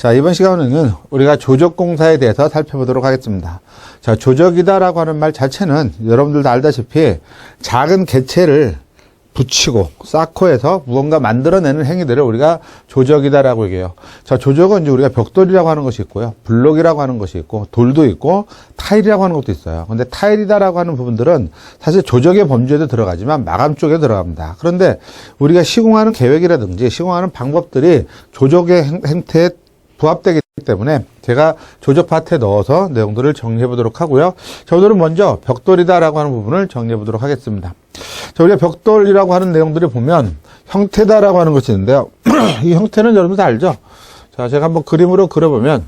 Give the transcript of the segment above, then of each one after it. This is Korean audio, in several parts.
자, 이번 시간에는 우리가 조적공사에 대해서 살펴보도록 하겠습니다. 자, 조적이다라고 하는 말 자체는 여러분들도 알다시피 작은 개체를 붙이고 쌓고 해서 무언가 만들어내는 행위들을 우리가 조적이다라고 얘기해요. 자, 조적은 이제 우리가 벽돌이라고 하는 것이 있고요. 블록이라고 하는 것이 있고, 돌도 있고, 타일이라고 하는 것도 있어요. 근데 타일이다라고 하는 부분들은 사실 조적의 범주에도 들어가지만 마감 쪽에 들어갑니다. 그런데 우리가 시공하는 계획이라든지 시공하는 방법들이 조적의 행태에 부합되기 때문에 제가 조적 파트에 넣어서 내용들을 정리해 보도록 하고요. 자, 오늘은 먼저 벽돌이다라고 하는 부분을 정리해 보도록 하겠습니다. 자, 우리가 벽돌이라고 하는 내용들을 보면 형태다라고 하는 것이 있는데요. 이 형태는 여러분들 다 알죠? 자, 제가 한번 그림으로 그려보면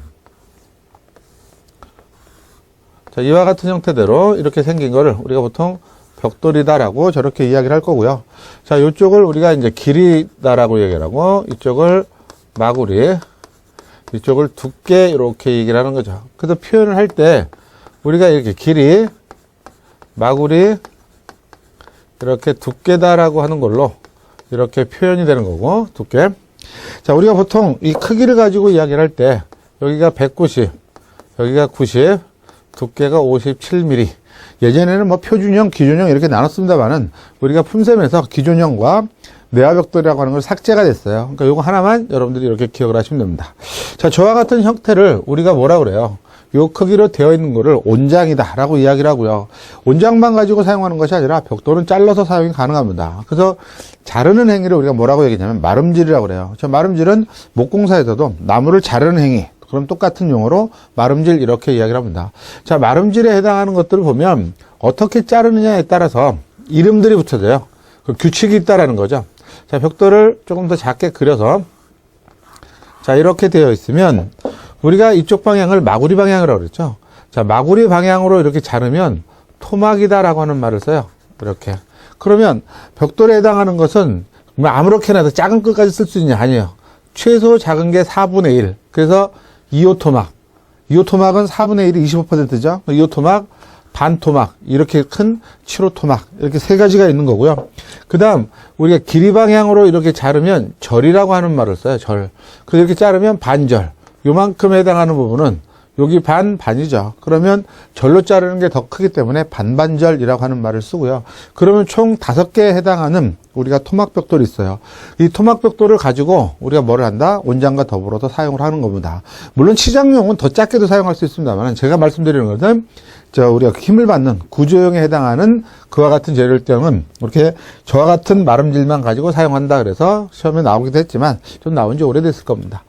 자, 이와 같은 형태대로 이렇게 생긴 거를 우리가 보통 벽돌이다라고 저렇게 이야기를 할 거고요. 자, 이쪽을 우리가 이제 길이다라고 얘기를 하고 이쪽을 마구리, 이쪽을 두께 이렇게 얘기를 하는 거죠. 그래서 표현을 할 때 우리가 이렇게 길이, 마구리, 이렇게 두께다라고 하는 걸로 이렇게 표현이 되는 거고, 두께. 자, 우리가 보통 이 크기를 가지고 이야기를 할 때 여기가 190, 여기가 90, 두께가 57mm. 예전에는 뭐 표준형, 기존형 이렇게 나눴습니다만은 우리가 품셈에서 기존형과 내화벽돌이라고 하는 걸 삭제가 됐어요. 그러니까 요거 하나만 여러분들이 이렇게 기억을 하시면 됩니다. 자, 저와 같은 형태를 우리가 뭐라 그래요? 요 크기로 되어 있는 거를 온장이다 라고 이야기를 하고요. 온장만 가지고 사용하는 것이 아니라 벽돌은 잘라서 사용이 가능합니다. 그래서 자르는 행위를 우리가 뭐라고 얘기하냐면 마름질이라고 그래요. 저 마름질은 목공사에서도 나무를 자르는 행위, 그럼 똑같은 용어로 마름질 이렇게 이야기를 합니다. 자, 마름질에 해당하는 것들을 보면 어떻게 자르느냐에 따라서 이름들이 붙여져요. 그 규칙이 있다라는 거죠. 자, 벽돌을 조금 더 작게 그려서 자, 이렇게 되어 있으면 우리가 이쪽 방향을 마구리 방향이라고 그랬죠. 자, 마구리 방향으로 이렇게 자르면 토막이다라고 하는 말을 써요. 이렇게. 그러면 벽돌에 해당하는 것은 뭐 아무렇게나 해서 작은 끝까지 쓸 수 있냐? 아니에요. 최소 작은 게 4분의 1. 그래서 2호 토막. 2호 토막은 4분의 1이 25%죠. 2호 토막, 반토막, 이렇게 큰 7호 토막, 이렇게 세 가지가 있는 거고요. 그 다음, 우리가 길이 방향으로 이렇게 자르면 절이라고 하는 말을 써요, 절. 그래서 이렇게 자르면 반절. 요만큼에 해당하는 부분은 여기 반이죠. 그러면 절로 자르는 게 더 크기 때문에 반반절이라고 하는 말을 쓰고요. 그러면 총 5개에 해당하는 우리가 토막벽돌이 있어요. 이 토막벽돌을 가지고 우리가 뭐를 한다? 온장과 더불어서 사용을 하는 겁니다. 물론 치장용은 더 작게도 사용할 수 있습니다만 제가 말씀드리는 것은 우리가 힘을 받는 구조형에 해당하는 그와 같은 재료일 때는 이렇게 저와 같은 마름질만 가지고 사용한다 그래서 시험에 나오기도 했지만 좀 나온 지 오래됐을 겁니다.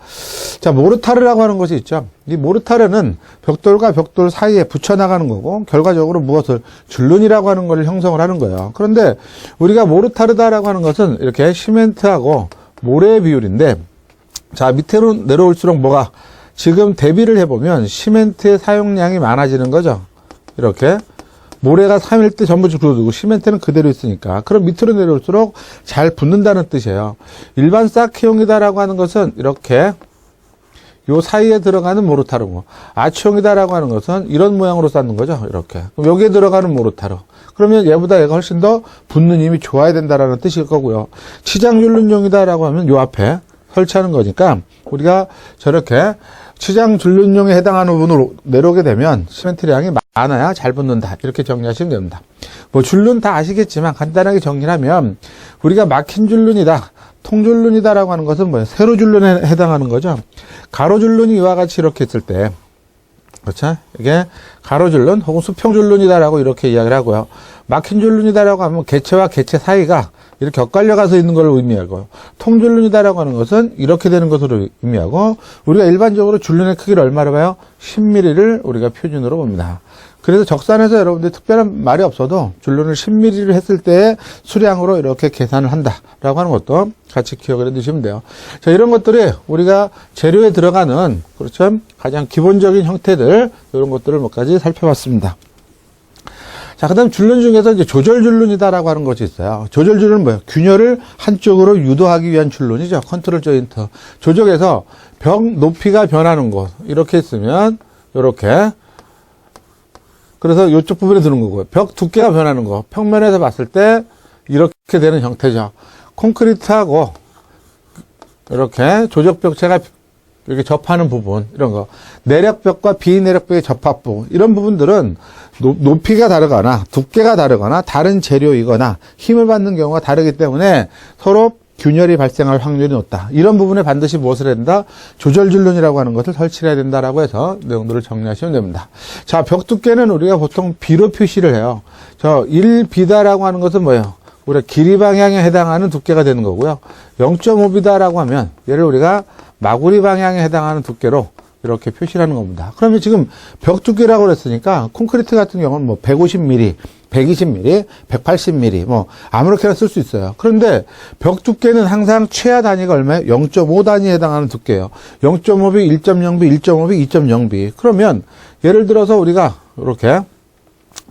자, 모르타르라고 하는 것이 있죠. 이 모르타르는 벽돌과 벽돌 사이에 붙여나가는 거고 결과적으로 무엇을 줄눈이라고 하는 것을 형성을 하는 거예요. 그런데 우리가 모르타르다라고 하는 것은 이렇게 시멘트하고 모래의 비율인데 자, 밑으로 내려올수록 뭐가 지금 대비를 해보면 시멘트의 사용량이 많아지는 거죠. 이렇게 모래가 3일 때 전부 줄어들고 시멘트는 그대로 있으니까 그럼 밑으로 내려올수록 잘 붙는다는 뜻이에요. 일반 쌓기용이다라고 하는 것은 이렇게 요 사이에 들어가는 모르타르고 아치용이다라고 하는 것은 이런 모양으로 쌓는 거죠. 이렇게. 그럼 여기에 들어가는 모르타르. 그러면 얘보다 얘가 훨씬 더 붙는 힘이 좋아야 된다라는 뜻일 거고요. 치장줄눈용이다라고 하면 요 앞에 설치하는 거니까 우리가 저렇게 치장줄눈용에 해당하는 부분으로 내려오게 되면 시멘트량이 많아야 잘 붙는다. 이렇게 정리하시면 됩니다. 뭐 줄눈 다 아시겠지만 간단하게 정리를 하면 우리가 막힌 줄눈이다. 통줄눈이다라고 하는 것은 뭐예요? 세로줄눈에 해당하는 거죠. 가로줄눈이 이와 같이 이렇게 있을 때, 그렇죠? 이게 가로줄눈 혹은 수평줄눈이다라고 이렇게 이야기를 하고요. 막힌 줄눈이다라고 하면 개체와 개체 사이가 이렇게 엇갈려 가서 있는 걸 의미하고요. 통줄눈이다라고 하는 것은 이렇게 되는 것으로 의미하고 우리가 일반적으로 줄눈의 크기를 얼마로 봐요? 10mm를 우리가 표준으로 봅니다. 그래서 적산에서 여러분들 특별한 말이 없어도 줄눈을 10mm를 했을 때의 수량으로 이렇게 계산을 한다라고 하는 것도 같이 기억을 해두시면 돼요. 자, 이런 것들이 우리가 재료에 들어가는 그렇죠? 가장 기본적인 형태들 이런 것들을 몇 가지 살펴봤습니다. 자, 그 다음 줄눈 중에서 이제 조절줄눈이다라고 하는 것이 있어요. 조절줄눈은 뭐예요? 균열을 한쪽으로 유도하기 위한 줄눈이죠. 컨트롤 조인트. 조적에서 벽 높이가 변하는 곳. 이렇게 있으면, 요렇게. 그래서 이쪽 부분에 드는 거고요. 벽 두께가 변하는 거. 평면에서 봤을 때 이렇게 되는 형태죠. 콘크리트하고 이렇게 조적벽체가 이렇게 접하는 부분, 이런 거. 내력벽과 비내력벽의 접합부, 이런 부분들은 높이가 다르거나 두께가 다르거나 다른 재료이거나 힘을 받는 경우가 다르기 때문에 서로 균열이 발생할 확률이 높다. 이런 부분에 반드시 무엇을 해야 된다? 조절줄눈이라고 하는 것을 설치해야 된다라고 해서 내용들을 정리하시면 됩니다. 자, 벽 두께는 우리가 보통 B로 표시를 해요. 1B다라고 하는 것은 뭐예요? 우리가 길이 방향에 해당하는 두께가 되는 거고요. 0.5B다라고 하면 얘를 우리가 마구리 방향에 해당하는 두께로 이렇게 표시를 하는 겁니다. 그러면 지금 벽 두께라고 그랬으니까 콘크리트 같은 경우는 뭐 150mm, 120mm, 180mm 뭐 아무렇게나 쓸 수 있어요. 그런데 벽 두께는 항상 최하 단위가 얼마예요? 0.5 단위에 해당하는 두께예요. 0.5B, 1.0B, 1.5B, 2.0B. 그러면 예를 들어서 우리가 이렇게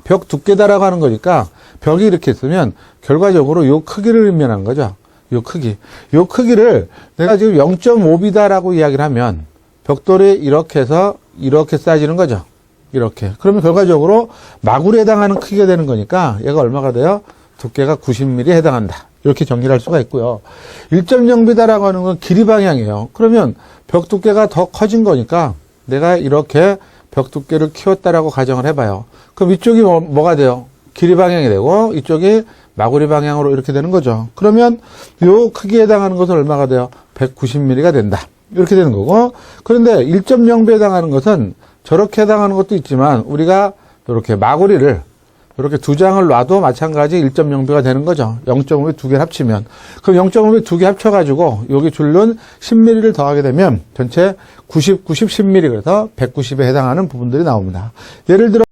벽 두께다라고 하는 거니까 벽이 이렇게 있으면 결과적으로 이 크기를 의미하는 거죠. 이 크기. 이 크기를 내가 지금 0.5B다라고 이야기를 하면 벽돌이 이렇게 해서 이렇게 쌓여지는 거죠. 이렇게. 그러면 결과적으로 마구리에 해당하는 크기가 되는 거니까 얘가 얼마가 돼요? 두께가 90mm에 해당한다. 이렇게 정리를 할 수가 있고요. 1.0B다라고 하는 건 길이 방향이에요. 그러면 벽 두께가 더 커진 거니까 내가 이렇게 벽 두께를 키웠다라고 가정을 해봐요. 그럼 이쪽이 뭐가 돼요? 길이 방향이 되고 이쪽이 마구리 방향으로 이렇게 되는 거죠. 그러면 이 크기에 해당하는 것은 얼마가 돼요? 190mm가 된다. 이렇게 되는 거고, 그런데 1.0B에 해당하는 것은 저렇게 해당하는 것도 있지만 우리가 이렇게 마구리를 이렇게 두 장을 놔도 마찬가지 1.0B가 되는 거죠. 0.5B 두 개를 합치면. 그럼 0.5B 두 개 합쳐가지고 여기 줄눈 10mm를 더하게 되면 전체 90, 10mm 그래서 190에 해당하는 부분들이 나옵니다. 예를 들어